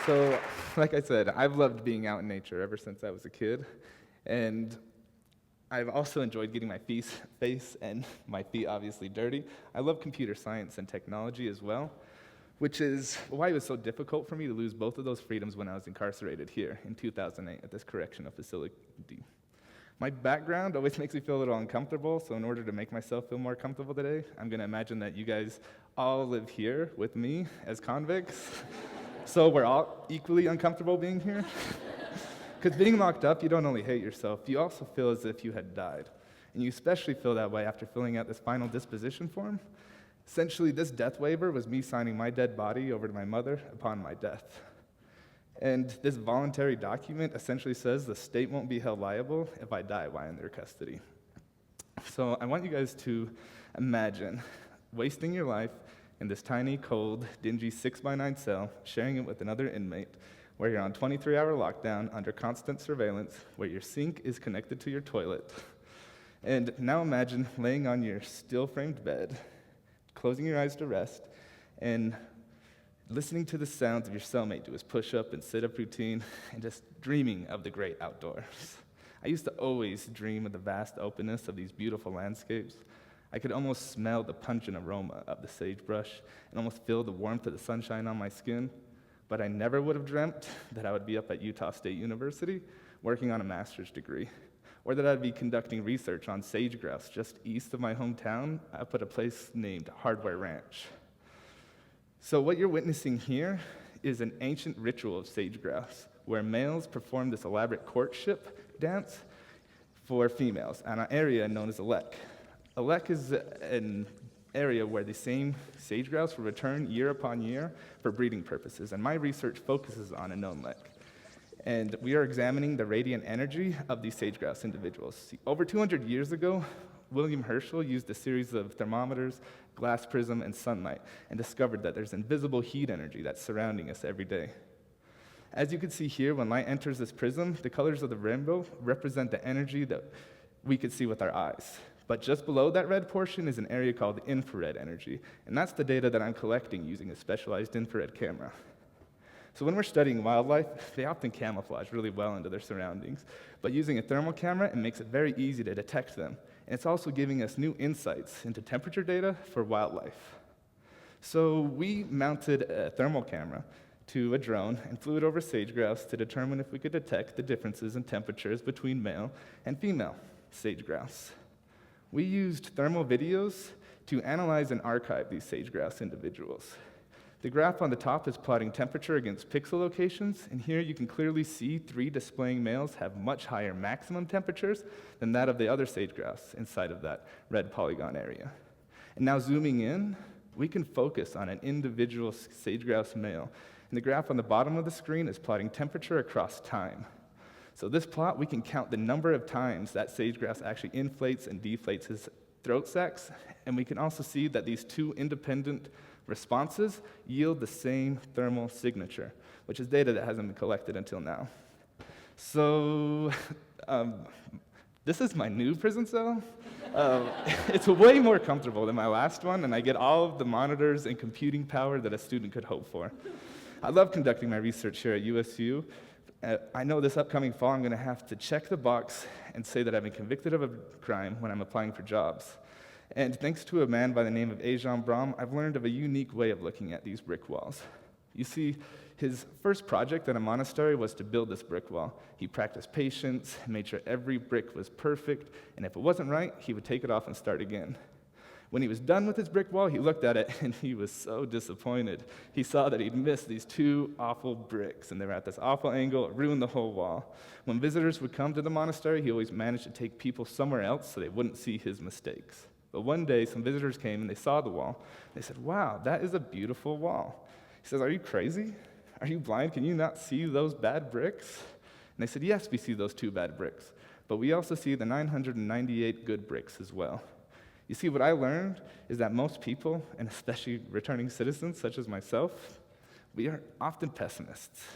So, like I said, I've loved being out in nature ever since I was a kid, and I've also enjoyed getting my face and my feet obviously dirty. I love computer science and technology as well, which is why it was so difficult for me to lose both of those freedoms when I was incarcerated here in 2008 at this correctional facility. My background always makes me feel a little uncomfortable, so in order to make myself feel more comfortable today, I'm going to imagine that you guys all live here with me as convicts. So we're all equally uncomfortable being here. Because being locked up, you don't only hate yourself, you also feel as if you had died. And you especially feel that way after filling out this final disposition form. Essentially, this death waiver was me signing my dead body over to my mother upon my death. And this voluntary document essentially says the state won't be held liable if I die while in their custody. So I want you guys to imagine wasting your life in this tiny, cold, dingy 6x9 cell, sharing it with another inmate, where you're on 23-hour lockdown under constant surveillance, where your sink is connected to your toilet. And now imagine laying on your still-framed bed, closing your eyes to rest, and listening to the sounds of your cellmate do his push-up and sit-up routine, and just dreaming of the great outdoors. I used to always dream of the vast openness of these beautiful landscapes. I could almost smell the pungent aroma of the sagebrush and almost feel the warmth of the sunshine on my skin, but I never would have dreamt that I would be up at Utah State University working on a master's degree, or that I'd be conducting research on sage grouse just east of my hometown up at a place named Hardware Ranch. So what you're witnessing here is an ancient ritual of sage grouse, where males perform this elaborate courtship dance for females on an area known as a lek. A lek is an area where the same sage grouse will return year upon year for breeding purposes, and my research focuses on a known lek. And we are examining the radiant energy of these sage grouse individuals. See, over 200 years ago, William Herschel used a series of thermometers, glass prism, and sunlight, and discovered that there's invisible heat energy that's surrounding us every day. As you can see here, when light enters this prism, the colors of the rainbow represent the energy that we could see with our eyes. But just below that red portion is an area called infrared energy, and that's the data that I'm collecting using a specialized infrared camera. So when we're studying wildlife, they often camouflage really well into their surroundings, but using a thermal camera, it makes it very easy to detect them, and it's also giving us new insights into temperature data for wildlife. So we mounted a thermal camera to a drone and flew it over sage grouse to determine if we could detect the differences in temperatures between male and female sage grouse. We used thermal videos to analyze and archive these sage grouse individuals. The graph on the top is plotting temperature against pixel locations, and here you can clearly see 3 displaying males have much higher maximum temperatures than that of the other sage grouse inside of that red polygon area. And now zooming in, we can focus on an individual sage grouse male, and the graph on the bottom of the screen is plotting temperature across time. So this plot, we can count the number of times that sage grouse actually inflates and deflates his throat sacs, and we can also see that these 2 independent responses yield the same thermal signature, which is data that hasn't been collected until now. So this is my new prison cell. It's way more comfortable than my last one, and I get all of the monitors and computing power that a student could hope for. I love conducting my research here at USU. I know this upcoming fall I'm going to have to check the box and say that I've been convicted of a crime when I'm applying for jobs. And thanks to a man by the name of Ajan Brahm, I've learned of a unique way of looking at these brick walls. You see, his first project at a monastery was to build this brick wall. He practiced patience, made sure every brick was perfect, and if it wasn't right, he would take it off and start again. When he was done with his brick wall, he looked at it, and he was so disappointed. He saw that he'd missed these 2 awful bricks, and they were at this awful angle. It ruined the whole wall. When visitors would come to the monastery, he always managed to take people somewhere else so they wouldn't see his mistakes. But one day, some visitors came, and they saw the wall. They said, "Wow, that is a beautiful wall." He says, "Are you crazy? Are you blind? Can you not see those bad bricks?" And they said, "Yes, we see those 2 bad bricks, but we also see the 998 good bricks as well." You see, what I learned is that most people, and especially returning citizens such as myself, we are often pessimists.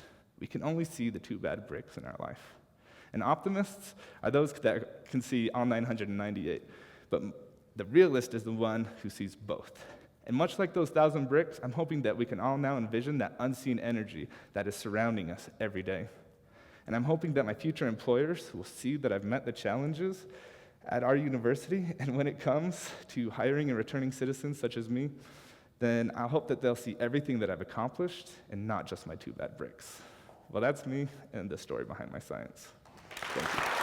We can only see the 2 bad bricks in our life. And optimists are those that can see all 998. But the realist is the one who sees both. And much like those 1,000 bricks, I'm hoping that we can all now envision that unseen energy that is surrounding us every day. And I'm hoping that my future employers will see that I've met the challenges at our university, and when it comes to hiring and returning citizens such as me, then I hope that they'll see everything that I've accomplished and not just my 2 bad bricks. Well, that's me and the story behind my science. Thank you.